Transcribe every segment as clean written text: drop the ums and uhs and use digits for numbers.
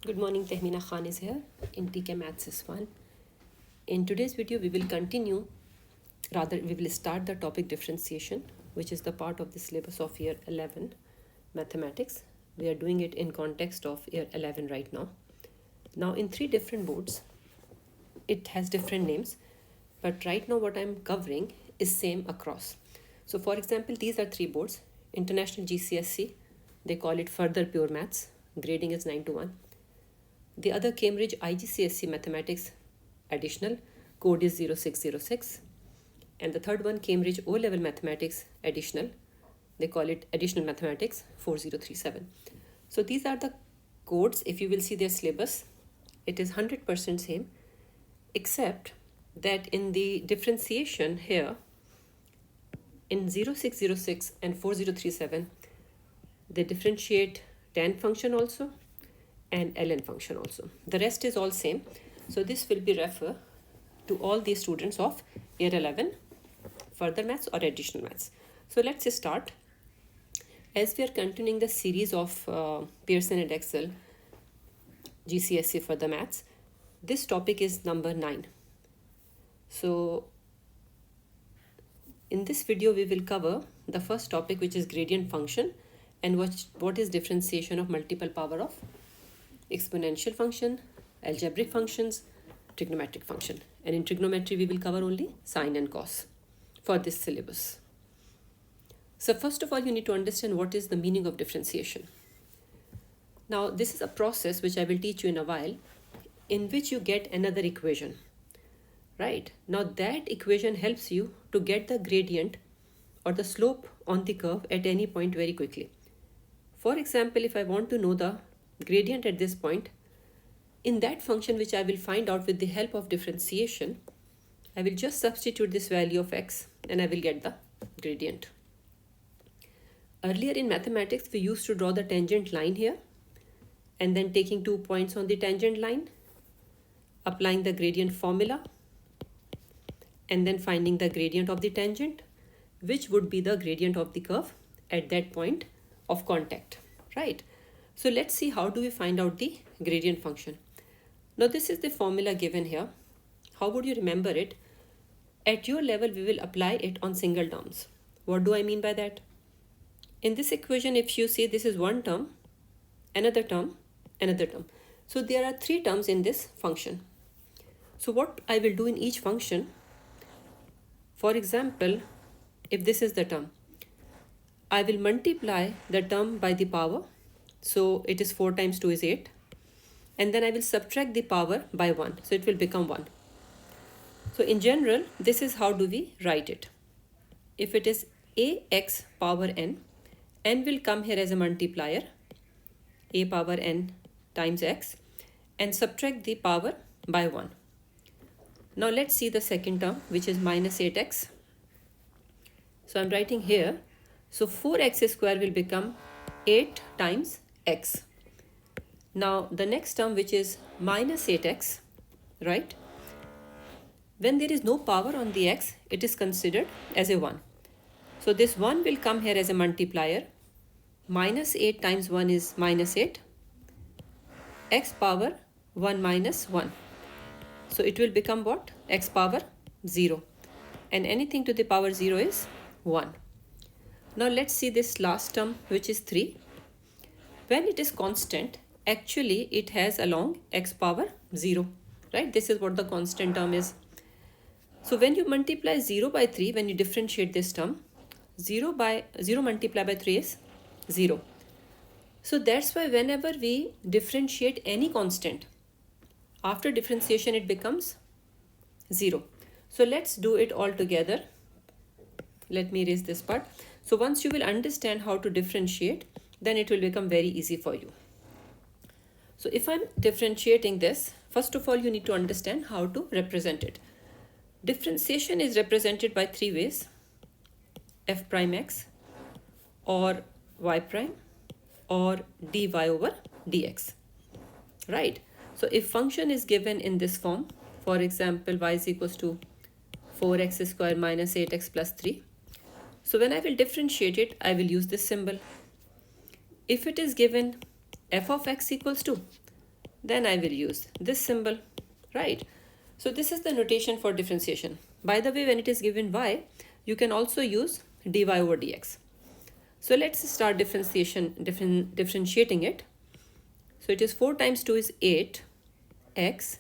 Good morning, Tehmina Khan is here in TKMaths 1. In today's video, we will start the topic differentiation, which is the part of the syllabus of year 11 mathematics. We are doing it in context of year 11 right now. Now in 3 different boards, it has different names, but right now what I'm covering is same across. So for example, these are 3 boards. International GCSE, they call it further pure maths, grading is 9 to 1. The other Cambridge IGCSE Mathematics Additional, code is 0606. And the third one, Cambridge O-Level Mathematics Additional, they call it Additional Mathematics 4037. So these are the codes. If you will see their syllabus, it is 100% same, except that in the differentiation here, in 0606 and 4037, they differentiate tan function also and ln function also. The rest is all same. So this will be refer to all the students of year 11 further maths or additional maths. So let's start. As we are continuing the series of Pearson Edexcel GCSE further maths, this topic is number 9. So in this video we will cover the first topic, which is gradient function, and what is differentiation of multiple power of exponential function, algebraic functions, trigonometric function. And in trigonometry, we will cover only sine and cos for this syllabus. So first of all, you need to understand what is the meaning of differentiation. Now, this is a process which I will teach you in a while, in which you get another equation, right? Now, that equation helps you to get the gradient or the slope on the curve at any point very quickly. For example, if I want to know the gradient at this point, in that function which I will find out with the help of differentiation, I will just substitute this value of x and I will get the gradient. Earlier in mathematics, we used to draw the tangent line here and then taking 2 points on the tangent line, applying the gradient formula, and then finding the gradient of the tangent, which would be the gradient of the curve at that point of contact, right? So let's see how do we find out the gradient function. Now this is the formula given here. How would you remember it? At your level, we will apply it on single terms. What do I mean by that? In this equation, if you see, this is one term, another term, another term. So there are 3 terms in this function. So what I will do in each function, for example, if this is the term, I will multiply the term by the power. So it is 4 times 2 is 8. And then I will subtract the power by 1. So it will become 1. So in general, this is how do we write it. If it is ax power n will come here as a multiplier, a power n times x, and subtract the power by 1. Now let's see the second term, which is minus 8x. So I'm writing here. So 4x square will become 8 times x. Now the next term, which is minus 8x, right? When there is no power on the x, it is considered as a 1. So this 1 will come here as a multiplier. Minus 8 times 1 is minus 8. X power 1 minus 1. So it will become what? X power 0. And anything to the power 0 is 1. Now let's see this last term, which is 3. When it is constant, actually it has along x power 0, right? This is what the constant term is. So when you multiply 0 by 3, when you differentiate this term, 0 multiplied by 3 is 0. So that's why whenever we differentiate any constant, after differentiation it becomes 0. So let's do it all together. Let me erase this part. So once you will understand how to differentiate, then it will become very easy for you. So if I'm differentiating this, first of all, you need to understand how to represent it. Differentiation is represented by 3 ways: f prime x, or y prime, or dy over dx, right? So if function is given in this form, for example, y is equals to 4x square minus 8x plus 3. So when I will differentiate it, I will use this symbol. If it is given f of x equals to, then I will use this symbol, right? So this is the notation for differentiation. By the way, when it is given y, you can also use dy over dx. So let's start differentiating it. So it is 4 times 2 is 8, x,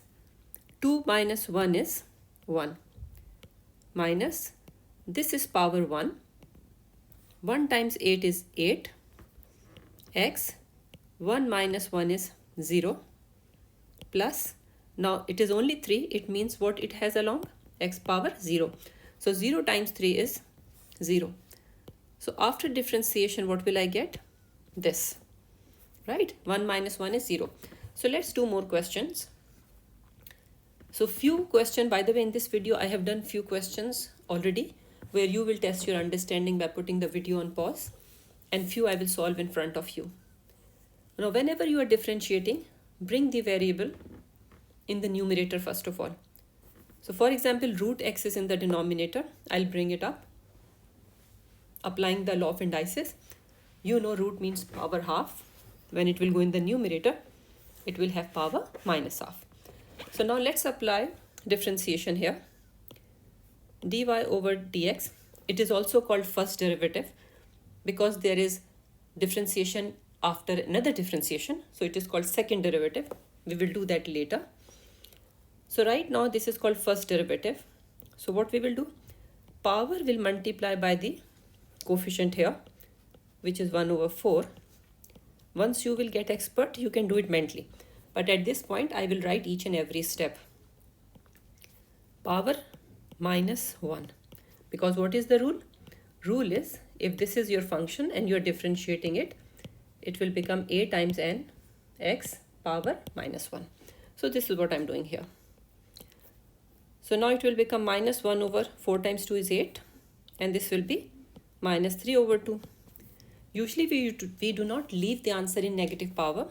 2 minus 1 is 1, minus, this is power 1, 1 times 8 is 8, x, 1 minus 1 is 0, plus, now it is only 3, it means what it has along? X power 0. So 0 times 3 is 0. So after differentiation, what will I get? This, right? 1 minus 1 is 0. So let's do more questions. So few questions, by the way, in this video, I have done few questions already where you will test your understanding by putting the video on pause, and few I will solve in front of you. Now, whenever you are differentiating, bring the variable in the numerator first of all. So for example, root x is in the denominator. I'll bring it up. Applying the law of indices, you know root means power half. When it will go in the numerator, it will have power minus half. So now let's apply differentiation here. Dy over dx, it is also called first derivative because there is differentiation after another differentiation. So it is called second derivative. We will do that later. So right now this is called first derivative. So what we will do? Power will multiply by the coefficient here, which is 1 over 4. Once you will get expert, you can do it mentally. But at this point, I will write each and every step. Power minus 1. Because what is the rule? Rule is, if this is your function and you are differentiating it, it will become a times n x power minus 1. So this is what I'm doing here. So now it will become minus 1 over 4 times 2 is 8. And this will be minus 3 over 2. Usually we do not leave the answer in negative power.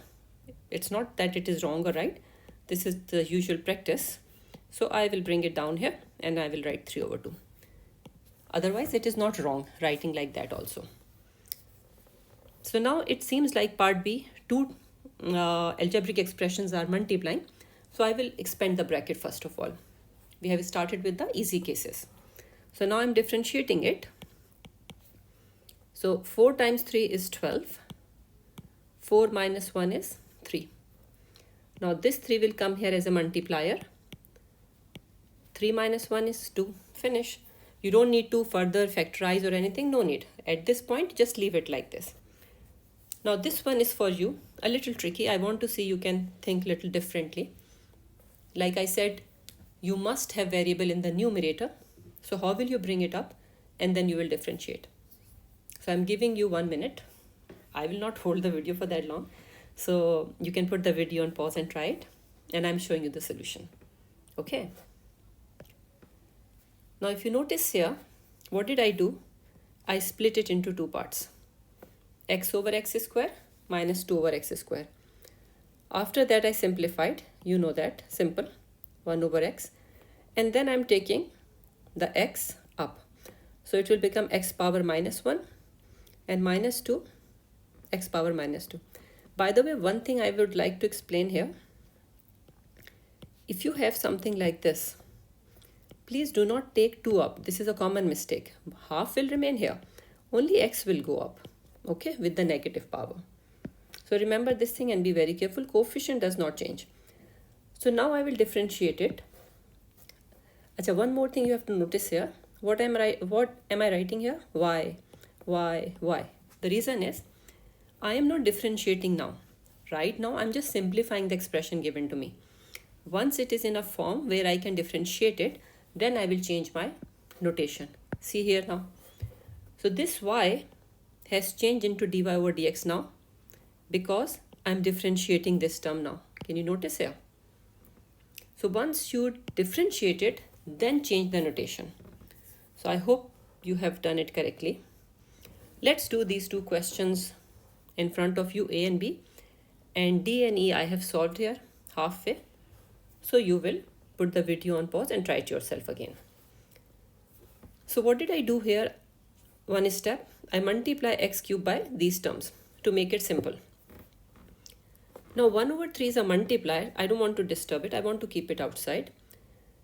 It's not that it is wrong or right. This is the usual practice. So I will bring it down here and I will write 3 over 2. Otherwise it is not wrong writing like that also. So now it seems like part B, two algebraic expressions are multiplying. So I will expand the bracket first of all. We have started with the easy cases. So now I'm differentiating it. So 4 times 3 is 12. 4 minus 1 is 3. Now this 3 will come here as a multiplier. 3 minus 1 is 2. Finish. You don't need to further factorize or anything. No need. At this point, just leave it like this. Now this one is for you. A little tricky. I want to see you can think a little differently. Like I said, you must have variable in the numerator. So how will you bring it up? And then you will differentiate. So I'm giving you 1 minute. I will not hold the video for that long. So you can put the video on pause and try it. And I'm showing you the solution. Okay. Now if you notice here, what did I do? I split it into two parts. X over x square minus 2 over x square. After that I simplified. You know that. Simple. 1 over x. And then I'm taking the x up. So it will become x power minus 1 and minus 2 x power minus 2. By the way, one thing I would like to explain here. If you have something like this, please do not take 2 up. This is a common mistake. Half will remain here. Only x will go up, okay, with the negative power. So remember this thing and be very careful. Coefficient does not change. So now I will differentiate it. Achha, one more thing you have to notice here. What am I writing here? Y. The reason is I am not differentiating now. Right now I'm just simplifying the expression given to me. Once it is in a form where I can differentiate it, then I will change my notation. See here now. So this y has changed into dy over dx now because I'm differentiating this term now. Can you notice here? So once you differentiate it, then change the notation. So I hope you have done it correctly. Let's do these two questions in front of you, A and B. And D and E I have solved here halfway. So you will put the video on pause and try it yourself again. So what did I do here? One step, I multiply x cubed by these terms to make it simple. Now 1 over 3 is a multiplier. I don't want to disturb it. I want to keep it outside.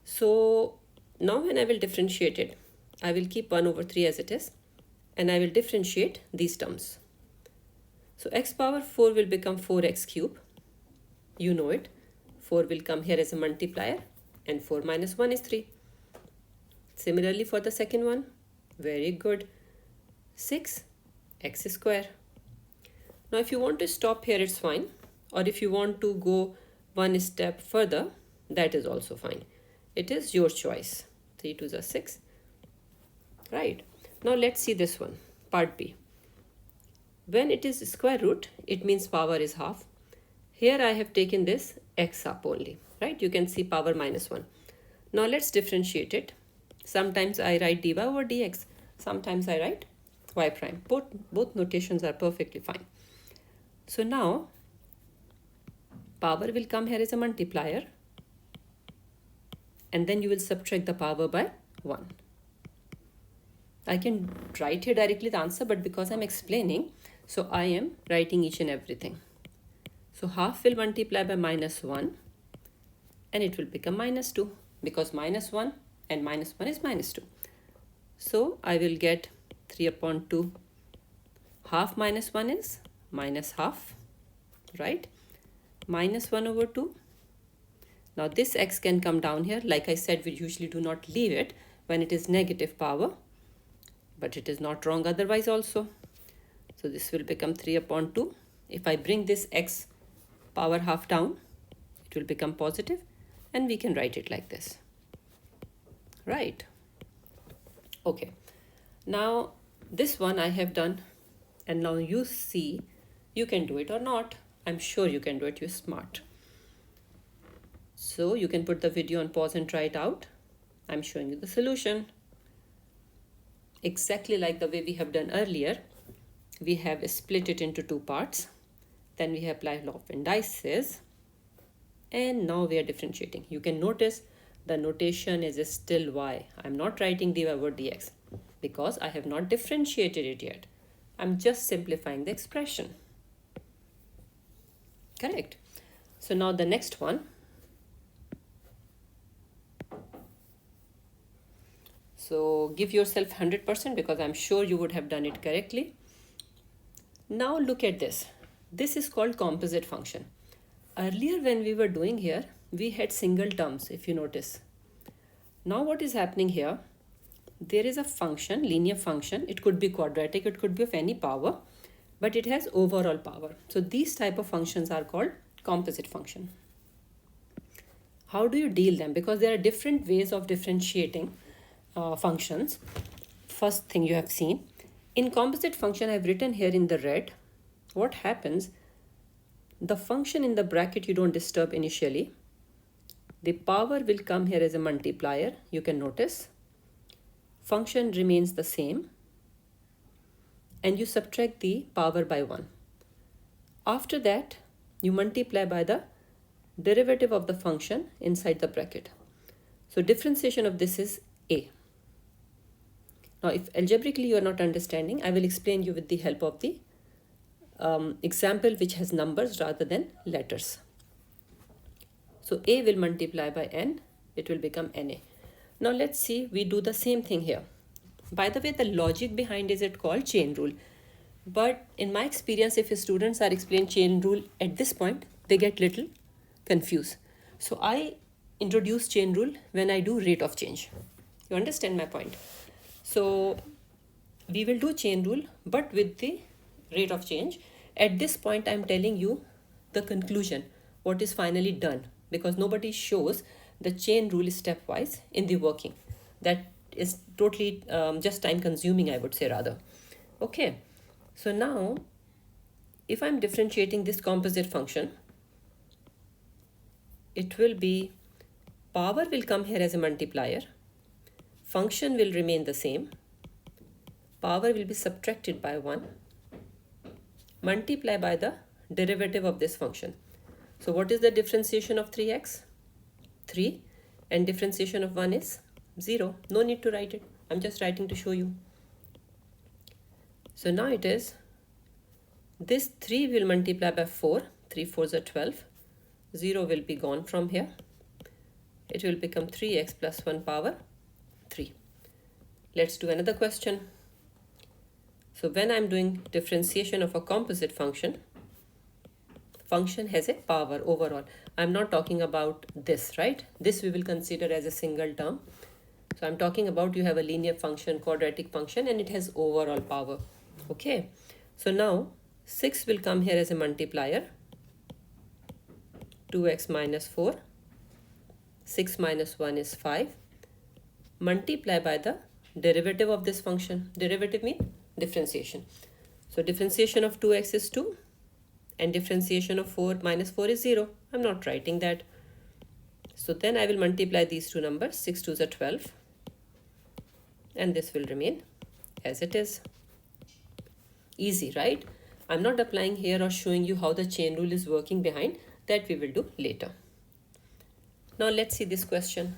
So now when I will differentiate it, I will keep 1 over 3 as it is, and I will differentiate these terms. So x power 4 will become 4x cube. You know it. 4 will come here as a multiplier, and 4 minus 1 is 3. Similarly for the second one, very good, 6 x square. Now if you want to stop here, it's fine. Or if you want to go one step further, that is also fine. It is your choice. 3 2s are 6. Right. Now let's see this one, part B. When it is square root, it means power is half. Here I have taken this x up only, right? You can see power minus 1. Now let's differentiate it. Sometimes I write dy over dx. Sometimes I write y prime. Both notations are perfectly fine. So now power will come here as a multiplier, and then you will subtract the power by 1. I can write here directly the answer, but because I'm explaining, so I am writing each and everything. So half will multiply by minus 1, and it will become minus 2, because minus 1 and minus 1 is minus 2. So I will get 3 upon 2. Half minus 1 is minus half, right? Minus 1 over 2. Now this x can come down here. Like I said, we usually do not leave it when it is negative power, but it is not wrong otherwise also. So this will become 3 upon 2. If I bring this x power half down, it will become positive, and we can write it like this. Right. Okay. Now this one I have done, and now you see you can do it or not. I'm sure you can do it. You're smart. So you can put the video on pause and try it out. I'm showing you the solution. Exactly like the way we have done earlier, we have split it into two parts. Then we have applied law of indices, and now we are differentiating. You can notice the notation is still y. I'm not writing dy over dx because I have not differentiated it yet. I'm just simplifying the expression. Correct. So now the next one. So give yourself 100% because I'm sure you would have done it correctly. Now look at this. This is called composite function. Earlier when we were doing here, we had single terms, if you notice. Now what is happening here? There is a function, linear function. It could be quadratic, it could be of any power, but it has overall power. So these type of functions are called composite function. How do you deal them? Because there are different ways of differentiating functions. First thing you have seen. In composite function, I've written here in the red. What happens? The function in the bracket you don't disturb initially. The power will come here as a multiplier. You can notice. Function remains the same. And you subtract the power by 1. After that, you multiply by the derivative of the function inside the bracket. So differentiation of this is a. Now, if algebraically you are not understanding, I will explain you with the help of the example which has numbers rather than letters. So a will multiply by n, it will become na. Now let's see, we do the same thing here. By the way, the logic behind is it called chain rule. But in my experience, if students are explaining chain rule at this point, they get little confused. So I introduce chain rule when I do rate of change. You understand my point? So we will do chain rule, but with the rate of change. At this point, I'm telling you the conclusion, what is finally done, because nobody shows the chain rule stepwise in the working. That is totally just time consuming, I would say rather. Okay, so now if I'm differentiating this composite function, it will be power will come here as a multiplier. Function will remain the same. Power will be subtracted by 1. Multiply by the derivative of this function. So what is the differentiation of 3x? 3. And differentiation of 1 is 0. No need to write it. I'm just writing to show you. So now it is, this 3 will multiply by 4 3 4s are 12. 0 will be gone from here. It will become 3x plus 1 power 3. Let's do another question. So when I'm doing differentiation of a composite function, function has a power overall. I'm not talking about this, right? This we will consider as a single term. So I'm talking about you have a linear function, quadratic function, and it has overall power. Okay. So now 6 will come here as a multiplier. 2x minus 4. 6 minus 1 is 5. Multiply by the derivative of this function. Derivative means differentiation. So differentiation of 2x is 2. And differentiation of 4 minus 4 is 0. I'm not writing that. So then I will multiply these two numbers. 6 2s are 12. And this will remain as it is. Easy, right? I'm not applying here or showing you how the chain rule is working behind. That we will do later. Now let's see this question.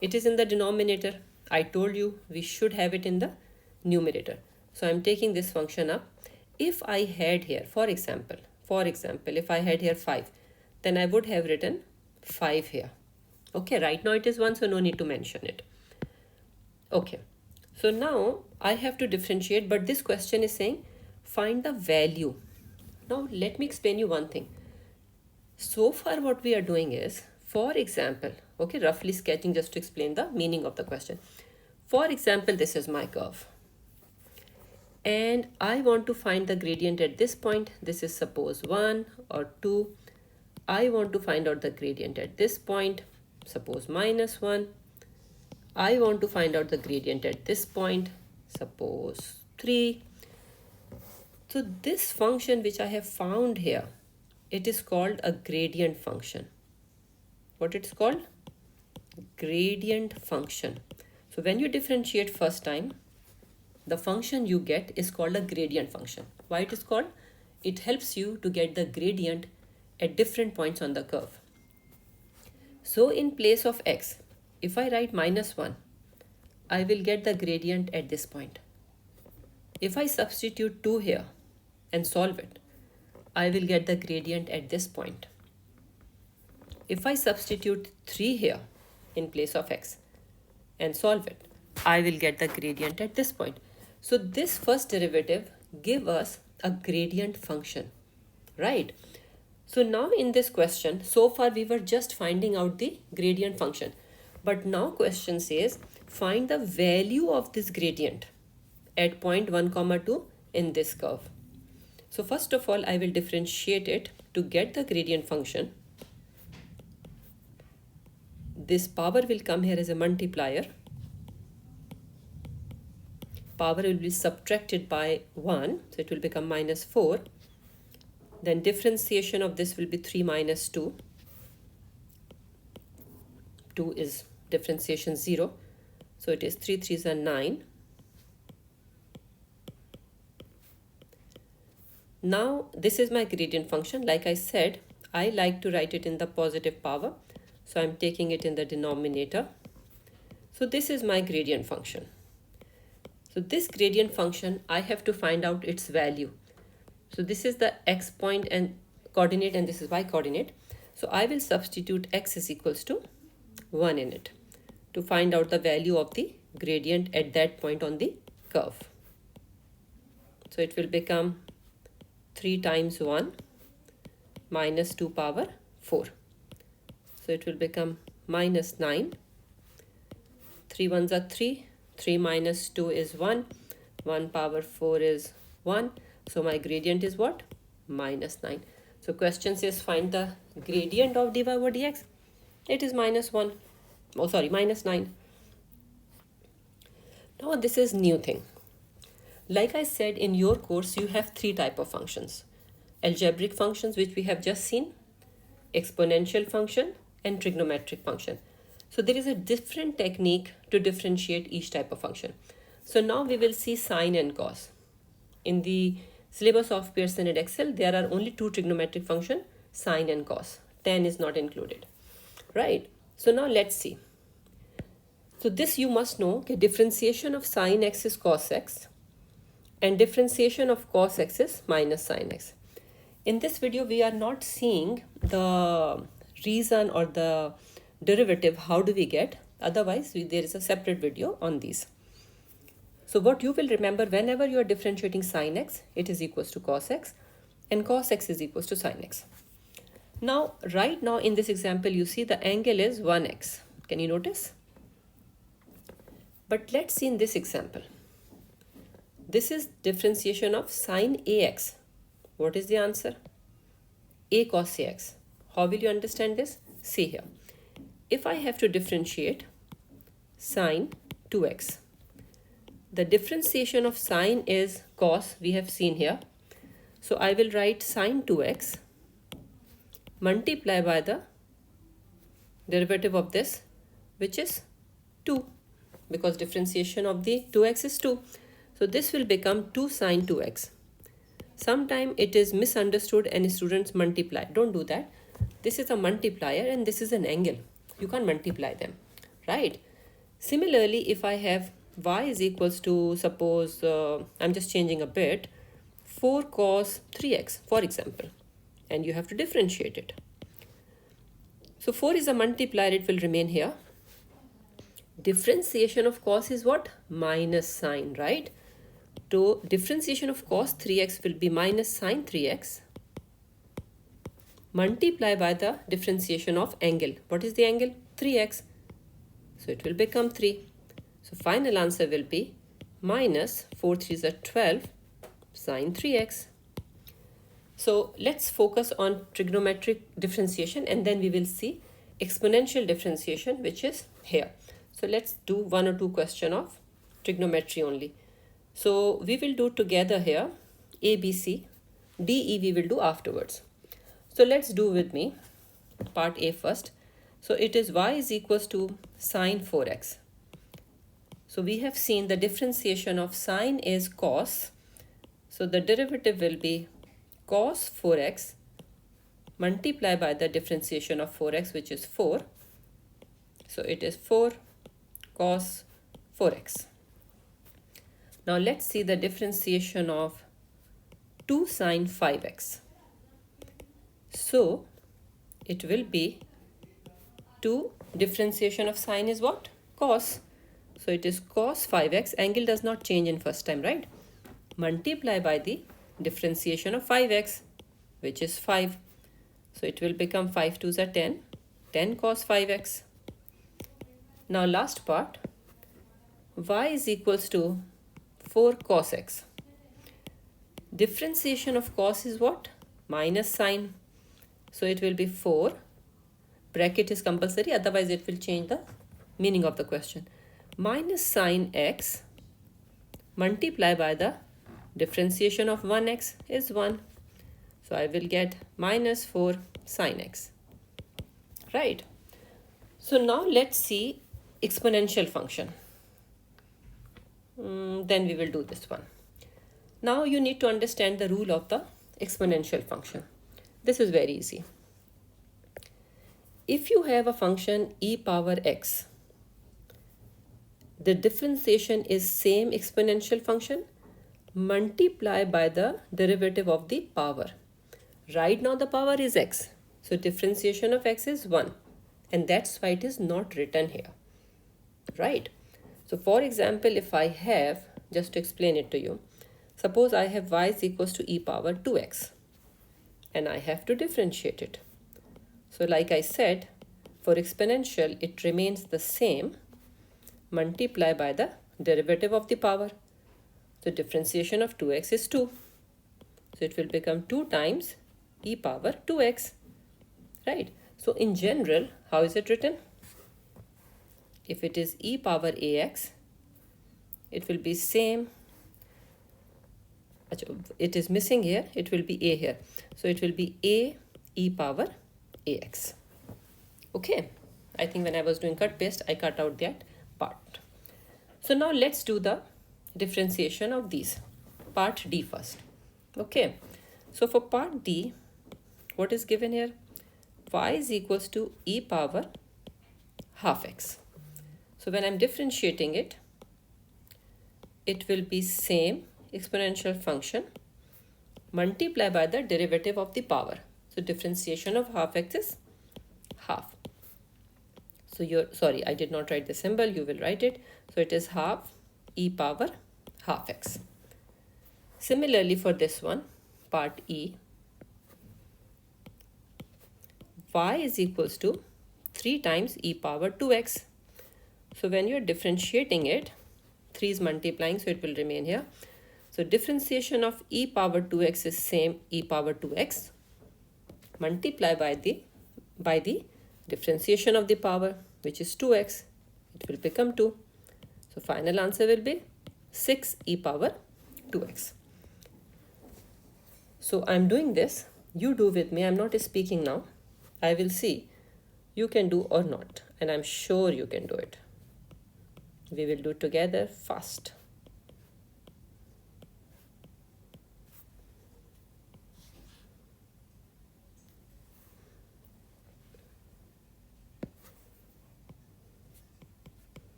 It is in the denominator. I told you we should have it in the numerator. So I'm taking this function up. If I had here, for example, if I had here 5, then I would have written 5 here. Okay, right now it is 1, so no need to mention it. Okay, so now I have to differentiate, but this question is saying find the value. Now let me explain you one thing. So far what we are doing is, for example, okay, roughly sketching just to explain the meaning of the question. For example, this is my curve. And I want to find the gradient at this point. This is suppose 1 or 2. I want to find out the gradient at this point, suppose minus 1. I want to find out the gradient at this point, suppose 3. So this function which I have found here, it is called a gradient function. What it's called? Gradient function. So when you differentiate first time, the function you get is called a gradient function. Why it is called? It helps you to get the gradient at different points on the curve. So in place of x, if I write minus 1, I will get the gradient at this point. If I substitute 2 here and solve it, I will get the gradient at this point. If I substitute 3 here in place of x and solve it, I will get the gradient at this point. So this first derivative gives us a gradient function, right? So now in this question, so far we were just finding out the gradient function. But now question says, find the value of this gradient at point 1, 2 in this curve. So first of all, I will differentiate it to get the gradient function. This power will come here as a multiplier. Power will be subtracted by 1, so it will become minus 4. Then differentiation of this will be 3 minus 2. 2 is differentiation 0, so it is 3 3s are 9. Now this is my gradient function. Like I said, I like to write it in the positive power, so I'm taking it in the denominator. So this is my gradient function. So this gradient function, I have to find out its value. So this is the x point and coordinate, and this is y coordinate. So I will substitute x is equals to 1 in it to find out the value of the gradient at that point on the curve. So it will become 3 times 1 minus 2 power 4. So it will become minus 9. 3 1s are 3. 3 minus 2 is 1. 1 power 4 is 1. So my gradient is what? Minus 9. So question says find the gradient of dy over dx. It is minus 1. Oh, sorry, minus 9. Now this is new thing. Like I said, in your course, you have 3 types of functions. Algebraic functions, which we have just seen, exponential function, and trigonometric function. So there is a different technique to differentiate each type of function. So now we will see sine and cos. In the syllabus of Pearson Edexcel, there are only 2 trigonometric functions, sine and cos. Tan is not included, right? So now let's see. So this you must know, okay, differentiation of sine x is cos x and differentiation of cos x is minus sine x. In this video, we are not seeing the reason or the derivative, how do we get, otherwise there is a separate video on these. So what you will remember, whenever you are differentiating sin x, it is equals to cos x, and cos x is equals to sin x. Now, right now in this example, you see the angle is 1x. Can you notice? But let's see in this example. This is differentiation of sin ax. What is the answer? A cos ax. How will you understand this? See here. If I have to differentiate sin 2x, the differentiation of sin is cos, we have seen here. So I will write sin 2x multiply by the derivative of this, which is 2, because differentiation of the 2x is 2. So this will become 2 sin 2x. Sometimes it is misunderstood and students multiply. Don't do that. This is a multiplier and this is an angle. You can't multiply them, right? Similarly, if I have y is equals to, suppose, I'm just changing a bit, 4 cos 3x, for example, and you have to differentiate it. So 4 is a multiplier, it will remain here. Differentiation of cos is what? Minus sine, right? So differentiation of cos 3x will be minus sine 3x multiply by the differentiation of angle. What is the angle? 3x. So it will become 3. So final answer will be minus 4 3s are 12 sine 3x. So let's focus on trigonometric differentiation and then we will see exponential differentiation, which is here. So let's do 1 or 2 questions of trigonometry only. So we will do together here A, B, C, D, E we will do afterwards. So let's do with me part A first. So it is y is equals to sine 4x. So we have seen the differentiation of sine is cos. So the derivative will be cos 4x multiply by the differentiation of 4x, which is 4. So it is 4 cos 4x. Now let's see the differentiation of 2 sine 5x. So it will be 2 differentiation of sine is what? Cos. So it is cos 5x. Angle does not change in first time, right? Multiply by the differentiation of 5x, which is 5. So it will become 5 2s are 10. 10 cos 5x. Now last part. Y is equals to 4 cos x. Differentiation of cos is what? Minus sine. So it will be 4. Bracket is compulsory, otherwise it will change the meaning of the question. Minus sine x multiply by the differentiation of 1x is 1. So I will get minus 4 sine x. Right. So now let's see exponential function. Then we will do this one. Now you need to understand the rule of the exponential function. This is very easy. If you have a function e power x, the differentiation is same exponential function multiply by the derivative of the power. Right now the power is x. So differentiation of x is 1. And that's why it is not written here. Right? So for example, if I have, just to explain it to you, suppose I have y is equals to e power 2x and I have to differentiate it. So like I said, for exponential, it remains the same multiply by the derivative of the power. So differentiation of 2x is 2. So it will become 2 times e power 2x. Right? So in general, how is it written? If it is e power ax, it will be same. It is missing here. It will be a here. So it will be a e power ax. Okay. I think when I was doing cut paste, I cut out that part. So now let's do the differentiation of these. Part D first. Okay. So for part D, what is given here? Y is equals to e power half x. So when I'm differentiating it, it will be same exponential function multiply by the derivative of the power. So differentiation of half x is half. So sorry, I did not write the symbol, you will write it. So it is half e power half x. Similarly for this one, part E, y is equals to 3 times e power 2x. So when you're differentiating it, 3 is multiplying, so it will remain here. So differentiation of e power 2x is same e power 2x multiply by the differentiation of the power, which is 2x. It will become 2. So final answer will be 6 e power 2x. So I'm doing this. You do with me. I'm not speaking now. I will see you can do or not. And I'm sure you can do it. We will do together fast.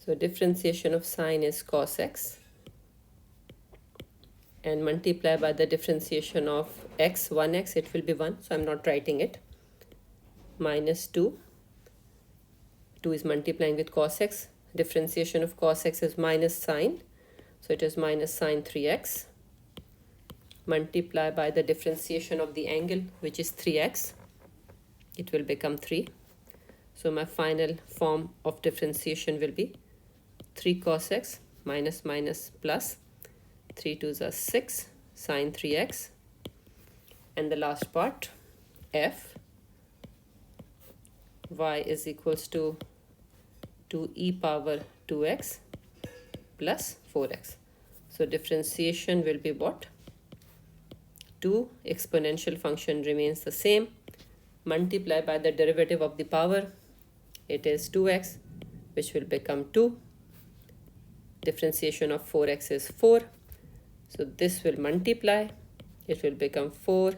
So differentiation of sine is cos x, and multiply by the differentiation of x, 1x, it will be 1. So I'm not writing it. Minus 2. 2 is multiplying with cos x. Differentiation of cos x is minus sine. So it is minus sine 3x. Multiply by the differentiation of the angle, which is 3x. It will become 3. So my final form of differentiation will be 3 cos x minus minus plus 3 2s are 6 sine 3x, and the last part f y is equals to 2 e power 2x plus 4x. So differentiation will be what? 2 exponential function remains the same, multiply by the derivative of the power, it is 2x, which will become 2. Differentiation of 4x is 4. So this will multiply. It will become 4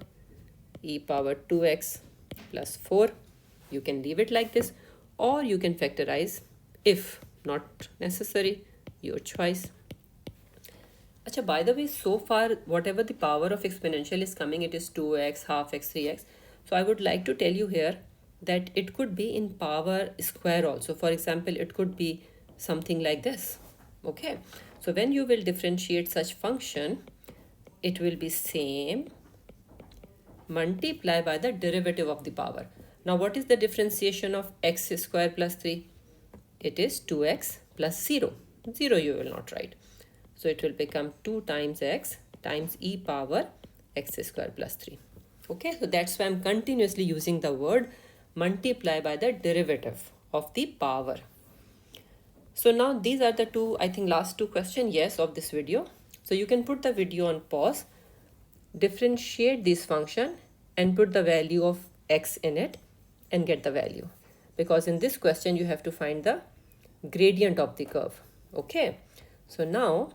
e power 2x plus 4. You can leave it like this, or you can factorize if not necessary, your choice. Achha, by the way, so far, whatever the power of exponential is coming, it is 2x, half x, 3x. So I would like to tell you here that it could be in power square also. For example, it could be something like this. Okay, so when you will differentiate such function, it will be same multiply by the derivative of the power. Now what is the differentiation of x square plus 3? It is 2x plus 0. 0 you will not write. So it will become 2 times x times e power x square plus 3. Okay, so that's why I'm continuously using the word multiply by the derivative of the power. So now these are the two, I think last two questions, yes, of this video. So you can put the video on pause, differentiate this function and put the value of x in it and get the value. Because in this question you have to find the gradient of the curve. Okay, so now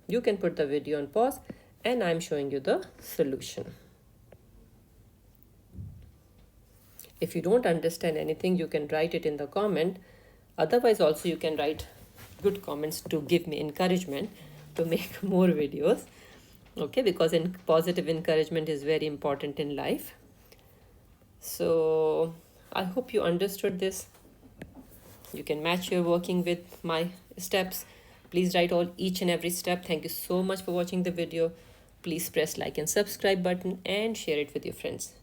you can put the video on pause and I'm showing you the solution. If you don't understand anything, you can write it in the comment. Otherwise also you can write good comments to give me encouragement to make more videos. Okay, because positive encouragement is very important in life. So I hope you understood this. You can match your working with my steps. Please write each and every step. Thank you so much for watching the video. Please press like and subscribe button and share it with your friends.